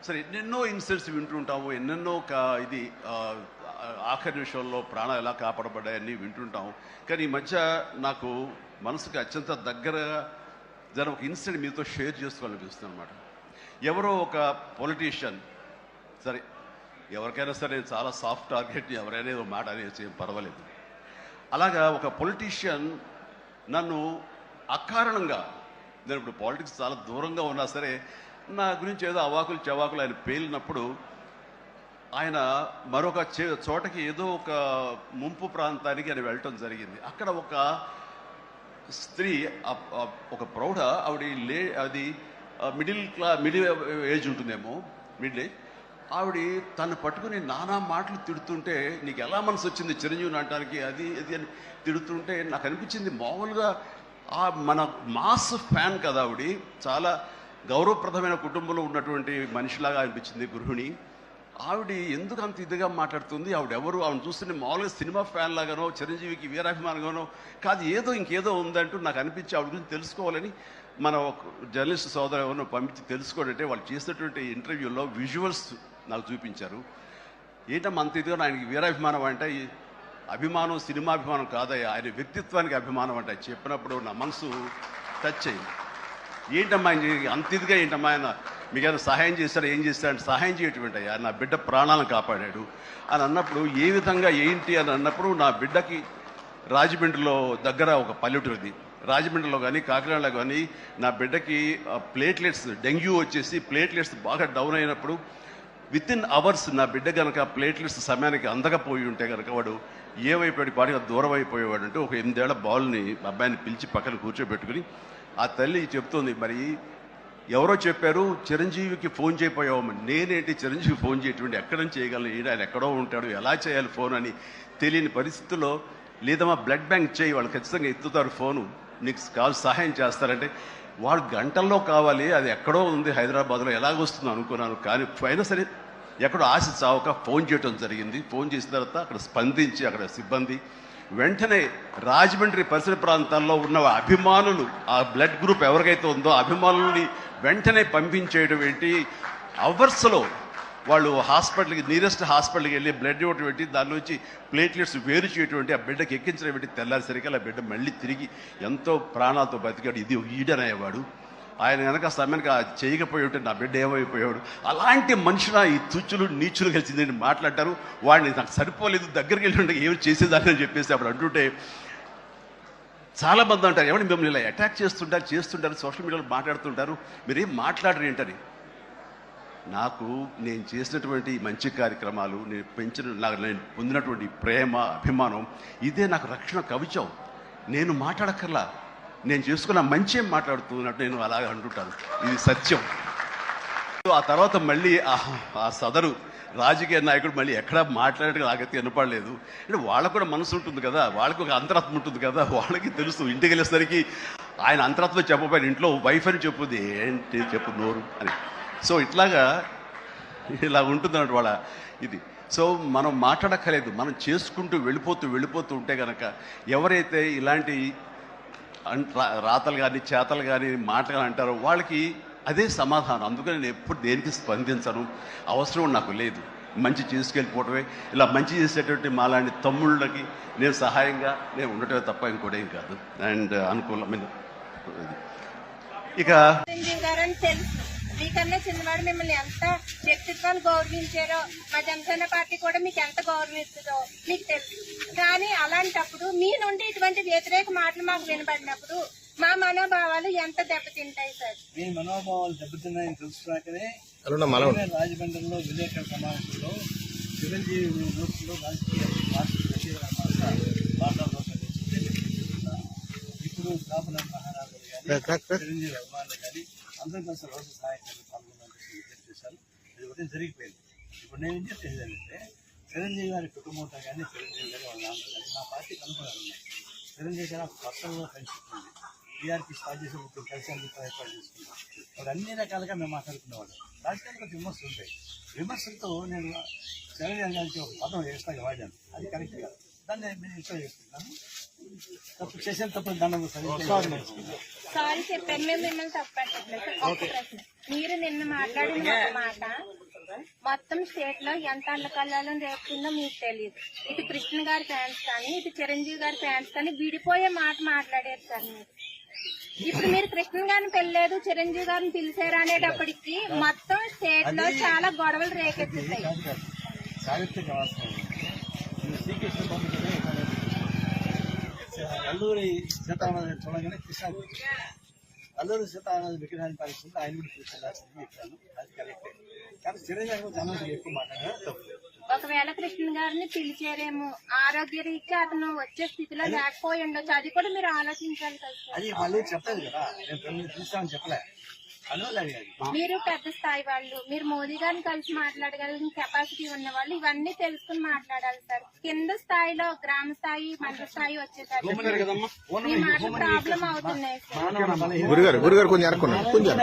సరే ఎన్నెన్నో ఇన్సిడెంట్స్ వింటుంటాము, ఎన్నెన్నో ఇది ఆఖరి నిమిషంలో ప్రాణాలు ఎలా కాపాడబడ్డాయని వింటుంటాం. కానీ ఈ మధ్య నాకు మనసుకు అత్యంత దగ్గరగా జరిగిన ఒక ఇన్సిడెంట్ మీతో షేర్ చేసుకోవాలనిపిస్తుంది అనమాట. ఎవరో ఒక పొలిటీషియన్, సరే ఎవరికైనా సరే నేను చాలా సాఫ్ట్ టార్గెట్, ఎవరైనా ఏదో మాట అనేసి ఏం పర్వాలేదు. అలాగా ఒక పొలిటీషియన్ నన్ను అకారణంగా, నేను ఇప్పుడు పాలిటిక్స్ చాలా దూరంగా ఉన్నా సరే నా గురించి ఏదో అవాకులు చవాకులు ఆయన పేలినప్పుడు, ఆయన మరొక చోటకి ఏదో ఒక ముంపు ప్రాంతానికి ఆయన వెళ్ళటం జరిగింది. అక్కడ ఒక స్త్రీ, ఒక ప్రౌఢ ఆవిడ అది మిడిల్ ఏజ్ ఉంటుందేమో, మిడిల్ ఏజ్. ఆవిడ తను పట్టుకుని నానా మాటలు తిడుతుంటే, నీకు ఎలా మనసు వచ్చింది చిరంజీవిని అంటానికి, అది అని తిడుతుంటే నాకు అనిపించింది, మామూలుగా మన మాస్ ఫ్యాన్ కదా ఆవిడ, చాలా గౌరవప్రదమైన కుటుంబంలో ఉన్నటువంటి మనిషిలాగా అనిపించింది, గృహిణి. ఆవిడ ఎందుకు అంత ఇదిగా మాట్లాడుతుంది, ఆవిడెవరు, ఆవిడ చూస్తుంటే మామూలుగా సినిమా ఫ్యాన్ లాగానో చిరంజీవికి వీరాభిమానంగానో కాదు, ఇంకేదో ఉందంటూ నాకు అనిపించి ఆవిడ గురించి తెలుసుకోవాలని మన ఒక జర్నలిస్ట్ సోదరు ఎవరినో పంపించి తెలుసుకోవాలంటే వాళ్ళు చేసినటువంటి ఇంటర్వ్యూలో విజువల్స్ నాకు చూపించారు. ఏంటమ్మా అంత ఇదిగా, ఆయనకి వీరాభిమానం అంటే అభిమానం సినిమాభిమానం కాదయ్యా, ఆయన వ్యక్తిత్వానికి అభిమానం అంటే చెప్పినప్పుడు నా మనసు టచ్ అయింది. ఏంటమ్మా అంత ఇదిగా, ఏంటమ్మా ఆయన మీకు ఏమైనా సహాయం చేశాడు, ఏం చేశాడు, సహాయం చేయటం అయ్యా, నా బిడ్డ ప్రాణాలను కాపాడాడు అని అన్నప్పుడు, ఏ విధంగా ఏంటి అని అన్నప్పుడు, నా బిడ్డకి రాజమండ్రిలో దగ్గర ఒక పల్లెటూరుది, రాజమండ్రిలో కానీ కాకినాడలో కానీ నా బిడ్డకి ప్లేట్లెట్స్, డెంగ్యూ వచ్చేసి ప్లేట్లెట్స్ బాగా డౌన్ అయినప్పుడు వితిన్ అవర్స్ నా బిడ్డ కనుక ప్లేట్లెట్స్ సమయానికి అందకపోయి ఉంటే కనుక వాడు ఏమైపోయాడు, పాటిగా దూరం అయిపోయేవాడు. అంటే ఒక 8 ఏళ్ల బాలుని అబ్బాయిని పిలిచి పక్కన కూర్చోబెట్టుకుని ఆ తల్లి చెప్తోంది, మరి ఎవరో చెప్పారు చిరంజీవికి ఫోన్ చేయపోయావమ్మా. నేనేంటి చిరంజీవి ఫోన్ చేయటువంటి, ఎక్కడ నుంచి చేయగలను, ఆయన ఎక్కడో ఉంటాడు, ఎలా చేయాలి ఫోన్ అని తెలియని పరిస్థితుల్లో, లేదమ్మా బ్లడ్ బ్యాంక్ చేయి, వాళ్ళు ఖచ్చితంగా ఎత్తుతారు ఫోను, నీకు కావాలి సహాయం చేస్తారంటే, వాళ్ళు గంటల్లో కావాలి, అది ఎక్కడో ఉంది హైదరాబాద్లో, ఎలాగొస్తుందో అనుకున్నాను. కానీ అయినా సరే ఎక్కడో ఆశ చావక ఫోన్ చేయడం జరిగింది. ఫోన్ చేసిన తర్వాత అక్కడ స్పందించి అక్కడ సిబ్బంది వెంటనే రాజమండ్రి పరిసర ప్రాంతాల్లో ఉన్న అభిమానులు, ఆ బ్లడ్ గ్రూప్ ఎవరికైతే ఉందో అభిమానుల్ని వెంటనే పంపించేయడం ఏంటి, అవర్స్లో వాళ్ళు హాస్పిటల్కి, నియరెస్ట్ హాస్పిటల్కి వెళ్ళి బ్లడ్ ఇవ్వటం ఏంటి, దాని నుంచి ప్లేట్లెట్స్ వేరు చేయటువంటి, ఆ బిడ్డకి ఎక్కించడం ఏంటి, తెల్లారిసరికి ఆ బిడ్డ మళ్ళీ తిరిగి ఎంతో ప్రాణాలతో బతికాడు. ఇది ఈడనయ్యేవాడు. ఆయన కనుక సమయానికి చేయకపోయి ఉంటే నా బిడ్డ ఏమైపోయాడు. అలాంటి మనుషుల ఈ తుచ్చులు నీచులు కలిసిందని మాట్లాడతారు. వాడిని నాకు సరిపోలేదు, దగ్గరికి వెళ్ళి ఉంటే ఏమి చేసేదాన్ని అని చెప్పేసి అప్పుడు అంటుంటే చాలామంది అంటారు, ఏమని మిమ్మల్ని ఇలా అటాక్ చేస్తుంటారు సోషల్ మీడియాలో మాట్లాడుతుంటారు, మీరేం మాట్లాడరు ఏంటని. నాకు నేను చేసినటువంటి మంచి కార్యక్రమాలు, నేను పొందినటువంటి ప్రేమ, అభిమానం, ఇదే నాకు రక్షణ కవచం. నేను మాట్లాడక్కర్లా, నేను చేసుకున్న మంచి ఏం మాట్లాడుతున్నట్టు నేను అలాగే అంటుంటాను, ఇది సత్యం. ఆ తర్వాత మళ్ళీ ఆ సదరు రాజకీయ నాయకుడు మళ్ళీ ఎక్కడా మాట్లాడేట్టుగా నాకైతే వినపడలేదు. అంటే వాళ్ళకు కూడా మనసు ఉంటుంది కదా, వాళ్ళకి ఒక అంతరాత్మ ఉంటుంది కదా, వాళ్ళకి తెలుసు. ఇంటికి వెళ్ళేసరికి ఆయన అంతరాత్మ చెప్పబోయిన ఇంట్లో వైఫ్ అని చెప్పుద్ది, ఏంటి చెప్పు నోరు అని. సో ఇలా ఉంటుంది అన్నట్టు వాళ్ళ ఇది. సో మనం మాట్లాడక్కర్లేదు, మనం చేసుకుంటూ వెళ్ళిపోతూ ఉంటే కనుక ఎవరైతే ఇలాంటి రాతలు కానీ చేతలు కానీ మాటలు అంటారో వాళ్ళకి అదే సమాధానం. అందుకని నేను ఎప్పుడు దేనికి స్పందించను, అవసరం నాకు లేదు. మంచి చేసుకెళ్ళిపోవటమే, ఇలా మంచి చేసేటువంటి మాలాంటి తమ్ముళ్ళకి నేను సహాయంగా నేను ఉండటమే తప్ప ఇంకోటి ఏం కాదు. అండ్ అనుకూలమైన ఇక మీకన్నా చిన్నవాడు మిమ్మల్ని ఎంత వ్యక్తిత్వాలు గౌరవించారో, మా జనసేన పార్టీ కూడా మీకు ఎంత గౌరవిస్తుందో మీకు తెలుసు. కానీ అలాంటప్పుడు మీ నుండి ఇటువంటి వ్యతిరేక మాటలు మాకు వినబడినప్పుడు మా మనోభావాలు ఎంత దెబ్బతింటాయి సార్? మీ మనోభావాలు దెబ్బతిన్నాయని తెలుసుకున్నాకనే రాజమండ్రిలో విలేకరుల సమావేశంలో చిరంజీవి నోట్స్లో రాజకీయ ఇప్పుడు కాపుల మహారాజులు కానీ చిరంజీవి అభిమానులు కానీ అందరూ కలిసి రోజు సహాయకాలు పాల్గొనాలని విజ్ఞప్తి చేశారు. ఇది ఒకటి జరిగిపోయింది. ఇప్పుడు నేను ఏం చెప్పేది ఏంటంటే, చిరంజీవి గారి కుటుంబంతో కానీ చిరంజీవి గారి వాళ్ళ నాన్న కానీ మా పార్టీకి అనుకూలంగా ఉన్నాయి. చిరంజీవి గారు పర్సనల్గా ఫ్రెండ్షిప్ ఉంది. టీఆర్పీ స్టార్ట్ చేసి ఇప్పుడు కలిసి ఏర్పాటు చేసుకున్నాం. వాడు అన్ని రకాలుగా మేము మాట్లాడుకునేవాళ్ళం. రాజకీయాలు కొంచెం విమర్శలు ఉంటాయి. విమర్శలతో నేను చిరంజీవి గారికి ఒక పదం వేస్తాగా వాడాను, అది కరెక్ట్ కాదు. దాన్ని నేను ఇన్స్టాల్ చేసుకుంటాను. తప్పు చేసిన తప్పు దండం సారీ చెప్పాను, మేము మిమ్మల్ని తప్పట్లేదు. ఒక ప్రశ్న, మీరు నిన్న మాట్లాడిన ఒక మాట మొత్తం స్టేట్ లో ఎంత అల్లకల్లాలను రేపుతుందో మీకు తెలియదు. ఇటు కృష్ణ గారి ఫ్యాన్స్ కానీ ఇటు చిరంజీవి గారి ఫ్యాన్స్ కానీ విడిపోయే మాట మాట్లాడారు సార్ మీరు. ఇప్పుడు మీరు కృష్ణ గారిని పెళ్ళలేదు, చిరంజీవి గారిని పిలిచారు అనేటప్పటికి మొత్తం స్టేట్ లో చాలా గొడవలు రేకెత్తుతాయి. సాహిత్య శ్రీకృష్ణ అల్లూరి సీతారామరాజు చూడగానే కృష్ణ అల్లూరి సీతారామరాజు విగ్రహాన్ని పరిస్థితుంది ఆయన కూడా కూర్చోాల్సింది చెప్పాను. అది కరెక్టే. కానీ చిరంజీవి జనాలు ఎక్కువ మాట్లాడారు తప్పు. ఒకవేళ కృష్ణ గారిని పిలిచారేమో, ఆరోగ్య రీత్యా అతను వచ్చే స్థితిలో లేకపోయి ఉండొచ్చు, అది కూడా మీరు ఆలోచించాలి కదా సార్. అది మళ్ళీ చెప్పలేదు కదా, నేను పెళ్లి చూస్తామని చెప్పలే. మీరు పెద్ద స్థాయి వాళ్ళు, మీరు మోదీ గారిని కలిసి మాట్లాడగలిగిన కెపాసిటీ ఉన్న వాళ్ళు ఇవన్నీ తెలుసుకుని మాట్లాడాలి సార్. కింద స్థాయిలో గ్రామ స్థాయి మండల స్థాయి వచ్చేసరికి మీ మాటలు ప్రాబ్లం అవుతున్నాయి సార్. గురుగారు కొంచెం